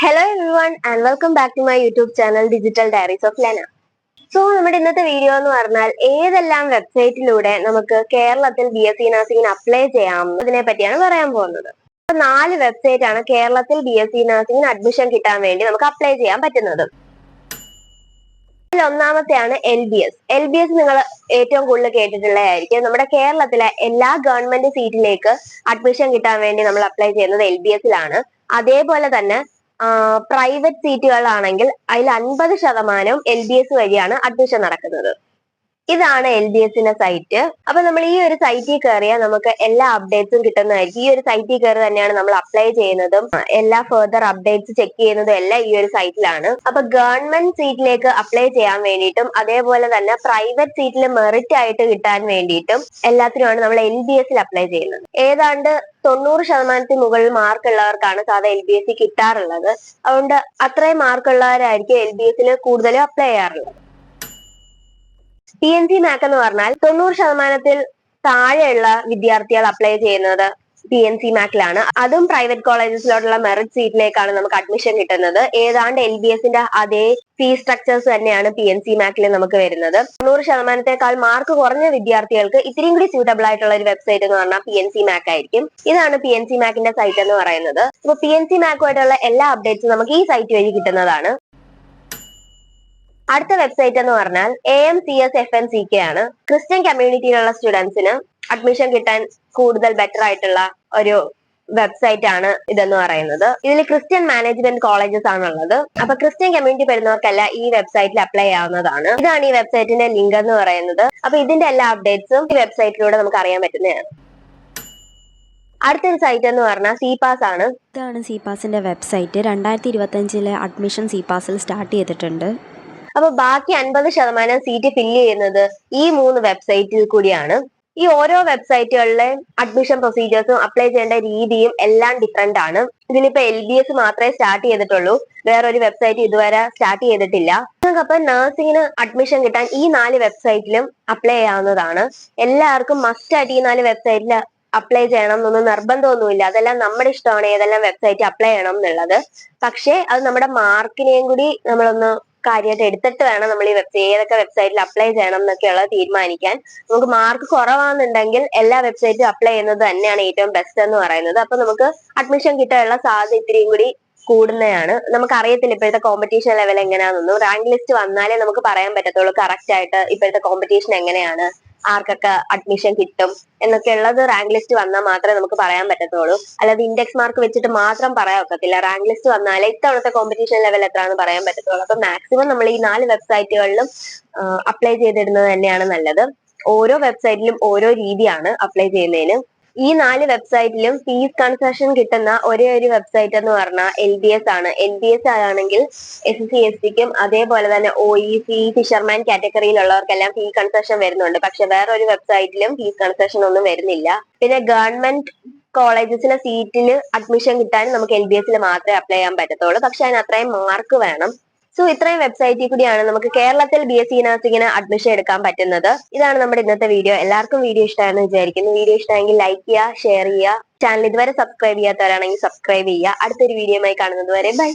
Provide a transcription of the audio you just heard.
Hello everyone and welcome back to my YouTube channel Digital Diaries of Lena. നമ്മുടെ ഇന്നത്തെ video എന്ന് പറഞ്ഞാൽ ഏതെല്ലാം വെബ്സൈറ്റിലൂടെ നമുക്ക് കേരളത്തിൽ BSc നഴ്സിംഗിന് അപ്ലൈ ചെയ്യാം അതിനെ പറ്റിയാണ് പറയാൻ പോകുന്നത്. 4 വെബ്സൈറ്റ് ആണ് കേരളത്തിൽ BSc നഴ്സിംഗിന് അഡ്മിഷൻ കിട്ടാൻ വേണ്ടി നമുക്ക് അപ്ലൈ ചെയ്യാൻ പറ്റുന്നത്. ഒന്നാമത്തെയാണ് LBS. LBS നിങ്ങൾ ഏറ്റവും കൂടുതൽ കേട്ടിട്ടുള്ളതായിരിക്കും. നമ്മുടെ കേരളത്തിലെ എല്ലാ ഗവൺമെന്റ് സീറ്റിലേക്ക് അഡ്മിഷൻ കിട്ടാൻ വേണ്ടി നമ്മൾ അപ്ലൈ ചെയ്യുന്നത് LBS-ലാണ്. അതേപോലെ തന്നെ പ്രൈവറ്റ് സീറ്റുകളാണെങ്കിൽ അതിൽ 50% LBS വഴിയാണ് അഡ്മിഷൻ നടക്കുന്നത്. ഇതാണ് LBS-ന്റെ സൈറ്റ്. അപ്പൊ നമ്മൾ ഈ ഒരു സൈറ്റിൽ കയറിയാൽ നമുക്ക് എല്ലാ അപ്ഡേറ്റ്സും കിട്ടുന്നതായിരിക്കും. ഈ ഒരു സൈറ്റിൽ കയറി തന്നെയാണ് നമ്മൾ അപ്ലൈ ചെയ്യുന്നതും എല്ലാ ഫെർദർ അപ്ഡേറ്റ്സ് ചെക്ക് ചെയ്യുന്നതും എല്ലാം ഈ ഒരു സൈറ്റിലാണ്. അപ്പൊ ഗവൺമെന്റ് സീറ്റിലേക്ക് അപ്ലൈ ചെയ്യാൻ വേണ്ടിയിട്ടും അതേപോലെ തന്നെ പ്രൈവറ്റ് സീറ്റിൽ മെറിറ്റ് ആയിട്ട് കിട്ടാൻ വേണ്ടിയിട്ടും എല്ലാത്തിനുമാണ് നമ്മൾ LBS-ൽ അപ്ലൈ ചെയ്യുന്നത്. ഏതാണ്ട് 90% മുകളിൽ മാർക്ക് ഉള്ളവർക്കാണ് സാധാ LBS കിട്ടാറുള്ളത്. അതുകൊണ്ട് അത്രയും മാർക്ക് ഉള്ളവരായിരിക്കും LBS-ൽ കൂടുതലും അപ്ലൈ ചെയ്യാറുള്ളത്. PNC MAC എന്ന് പറഞ്ഞാൽ 90% താഴെയുള്ള വിദ്യാർത്ഥികൾ അപ്ലൈ ചെയ്യുന്നത് PNC MAC-ലാണ്. അതും പ്രൈവറ്റ് കോളേജസിലോട്ടുള്ള മെറിറ്റ് സീറ്റിലേക്കാണ് നമുക്ക് അഡ്മിഷൻ കിട്ടുന്നത്. ഏതാണ്ട് LBS-ന്റെ അതേ ഫീസ് സ്ട്രക്ചേഴ്സ് തന്നെയാണ് PNC MAC-ൽ നമുക്ക് വരുന്നത്. 100%-ത്തേക്കാൾ മാർക്ക് കുറഞ്ഞ വിദ്യാർത്ഥികൾക്ക് ഇത്രയും കൂടി സ്യൂട്ടബിൾ ആയിട്ടുള്ള ഒരു വെബ്സൈറ്റ് എന്ന് പറഞ്ഞാൽ PNC MAC ആയിരിക്കും. ഇതാണ് PNC MAC-ന്റെ സൈറ്റ് എന്ന് പറയുന്നത്. അപ്പൊ PNC MAC-ആയിട്ടുള്ള എല്ലാ അപ്ഡേറ്റ്സും നമുക്ക് ഈ സൈറ്റ് വഴി കിട്ടുന്നതാണ്. അടുത്ത വെബ്സൈറ്റ് എന്ന് പറഞ്ഞാൽ AMCS FNCK ആണ്. ക്രിസ്ത്യൻ കമ്മ്യൂണിറ്റിയിലുള്ള സ്റ്റുഡൻസിന് അഡ്മിഷൻ കിട്ടാൻ കൂടുതൽ ബെറ്റർ ആയിട്ടുള്ള ഒരു വെബ്സൈറ്റ് ആണ് ഇതെന്ന് പറയുന്നത്. ഇതിൽ ക്രിസ്ത്യൻ മാനേജ്മെന്റ് കോളേജസ് ആണുള്ളത്. അപ്പൊ ക്രിസ്ത്യൻ കമ്മ്യൂണിറ്റി വരുന്നവർക്കല്ല ഈ വെബ്സൈറ്റിൽ അപ്ലൈ ചെയ്യാവുന്നതാണ്. ഇതാണ് ഈ വെബ്സൈറ്റിന്റെ ലിങ്ക് എന്ന് പറയുന്നത്. അപ്പൊ ഇതിന്റെ എല്ലാ അപ്ഡേറ്റ്സും ഈ വെബ്സൈറ്റിലൂടെ നമുക്ക് അറിയാൻ പറ്റുന്നതാണ്. അടുത്തൊരു സൈറ്റ് എന്ന് പറഞ്ഞാൽ CPAS ആണ്. ഇതാണ് CPASന്റെ വെബ്സൈറ്റ്. 2025 അഡ്മിഷൻ CPASൽ സ്റ്റാർട്ട് ചെയ്തിട്ടുണ്ട്. അപ്പൊ ബാക്കി 50% സീറ്റ് ഫില്ല് ചെയ്യുന്നത് ഈ 3 വെബ്സൈറ്റിൽ കൂടിയാണ്. ഈ ഓരോ വെബ്സൈറ്റുകളിലെ അഡ്മിഷൻ പ്രൊസീജിയേഴ്സും അപ്ലൈ ചെയ്യേണ്ട രീതിയും എല്ലാം ഡിഫറെന്റ് ആണ്. ഇതിലിപ്പോ LBS മാത്രമേ സ്റ്റാർട്ട് ചെയ്തിട്ടുള്ളൂ. വേറൊരു വെബ്സൈറ്റ് ഇതുവരെ സ്റ്റാർട്ട് ചെയ്തിട്ടില്ല. നിങ്ങൾക്കപ്പൊ നഴ്സിംഗിന് അഡ്മിഷൻ കിട്ടാൻ ഈ 4 വെബ്സൈറ്റിലും അപ്ലൈ ചെയ്യാവുന്നതാണ്. എല്ലാവർക്കും മസ്റ്റ് ആയിട്ട് ഈ 4 വെബ്സൈറ്റിൽ അപ്ലൈ ചെയ്യണം എന്നൊന്നും നിർബന്ധമൊന്നുമില്ല. അതെല്ലാം നമ്മുടെ ഇഷ്ടമാണ് ഏതെല്ലാം വെബ്സൈറ്റ് അപ്ലൈ ചെയ്യണം എന്നുള്ളത്. പക്ഷേ അത് നമ്മുടെ മാർക്കിനെയും കൂടി നമ്മളൊന്ന് കാര്യമായിട്ട് എടുത്തിട്ട് വേണം നമ്മൾ ഈ ഏതൊക്കെ വെബ്സൈറ്റിൽ അപ്ലൈ ചെയ്യണം എന്നൊക്കെയുള്ളത് തീരുമാനിക്കാൻ. നമുക്ക് മാർക്ക് കുറവാണെന്നുണ്ടെങ്കിൽ എല്ലാ വെബ്സൈറ്റും അപ്ലൈ ചെയ്യുന്നത് തന്നെയാണ് ഏറ്റവും ബെസ്റ്റ് എന്ന് പറയുന്നത്. അപ്പൊ നമുക്ക് അഡ്മിഷൻ കിട്ടാനുള്ള സാധ്യത ഇത്രയും കൂടി കൂടുന്നതാണ്. നമുക്ക് അറിയത്തില്ല ഇപ്പോഴത്തെ കോമ്പറ്റീഷൻ ലെവൽ എങ്ങനെയാണെന്നൊന്നും. റാങ്ക് ലിസ്റ്റ് വന്നാലേ നമുക്ക് പറയാൻ പറ്റത്തുള്ളൂ കറക്റ്റ് ആയിട്ട് ഇപ്പോഴത്തെ കോമ്പറ്റീഷൻ എങ്ങനെയാണ്, ആർക്കൊക്കെ അഡ്മിഷൻ കിട്ടും എന്നൊക്കെ ഉള്ളത് റാങ്ക് ലിസ്റ്റ് വന്നാൽ മാത്രമേ നമുക്ക് പറയാൻ പറ്റത്തുള്ളൂ. അല്ലാതെ ഇൻഡെക്സ് മാർക്ക് വെച്ചിട്ട് മാത്രം പറയാൻ ഒക്കത്തില്ല. റാങ്ക് ലിസ്റ്റ് വന്നാലേ ഇത്തവണത്തെ കോമ്പറ്റീഷൻ ലെവൽ എത്രയാണെന്ന് പറയാൻ പറ്റത്തുള്ളൂ. അപ്പൊ മാക്സിമം നമ്മൾ ഈ 4 വെബ്സൈറ്റുകളിലും അപ്ലൈ ചെയ്തിടുന്നത് തന്നെയാണ് നല്ലത്. ഓരോ വെബ്സൈറ്റിലും ഓരോ രീതിയാണ് അപ്ലൈ ചെയ്യുന്നതിന്. ഈ 4 വെബ്സൈറ്റിലും ഫീസ് കൺസെഷൻ കിട്ടുന്ന ഒരേ ഒരു വെബ്സൈറ്റ് എന്ന് പറഞ്ഞാൽ LBS ആണ്. LBS ആണെങ്കിൽ SC STക്കും അതേപോലെ തന്നെ OEC ഫിഷർമാൻ കാറ്റഗറിയിലുള്ളവർക്കെല്ലാം ഫീ കൺസെഷൻ വരുന്നുണ്ട്. പക്ഷെ വേറൊരു വെബ്സൈറ്റിലും ഫീസ് കൺസെഷൻ ഒന്നും വരുന്നില്ല. പിന്നെ ഗവൺമെന്റ് കോളേജസിലെ സീറ്റിൽ അഡ്മിഷൻ കിട്ടാൻ നമുക്ക് LBS-ൽ മാത്രമേ അപ്ലൈ ചെയ്യാൻ പറ്റത്തുള്ളൂ. പക്ഷെ അതിന് അത്രയും മാർക്ക് വേണം. ഇത്രയും വെബ്സൈറ്റിൽ കൂടിയാണ് നമുക്ക് കേരളത്തിൽ BSc നഴ്സിംഗിന് അഡ്മിഷൻ എടുക്കാൻ പറ്റുന്നത്. ഇതാണ് നമ്മുടെ ഇന്നത്തെ വീഡിയോ. എല്ലാവർക്കും വീഡിയോ ഇഷ്ടമായെന്ന് വിചാരിക്കുന്നു. വീഡിയോ ഇഷ്ടമെങ്കിൽ ലൈക്ക് ചെയ്യുക, ഷെയർ ചെയ്യുക. ചാനൽ ഇതുവരെ സബ്സ്ക്രൈബ് ചെയ്യാത്തവരാണെങ്കിൽ സബ്സ്ക്രൈബ് ചെയ്യുക. അടുത്തൊരു വീഡിയോയുമായി കാണുന്നത് വരെ ബൈ.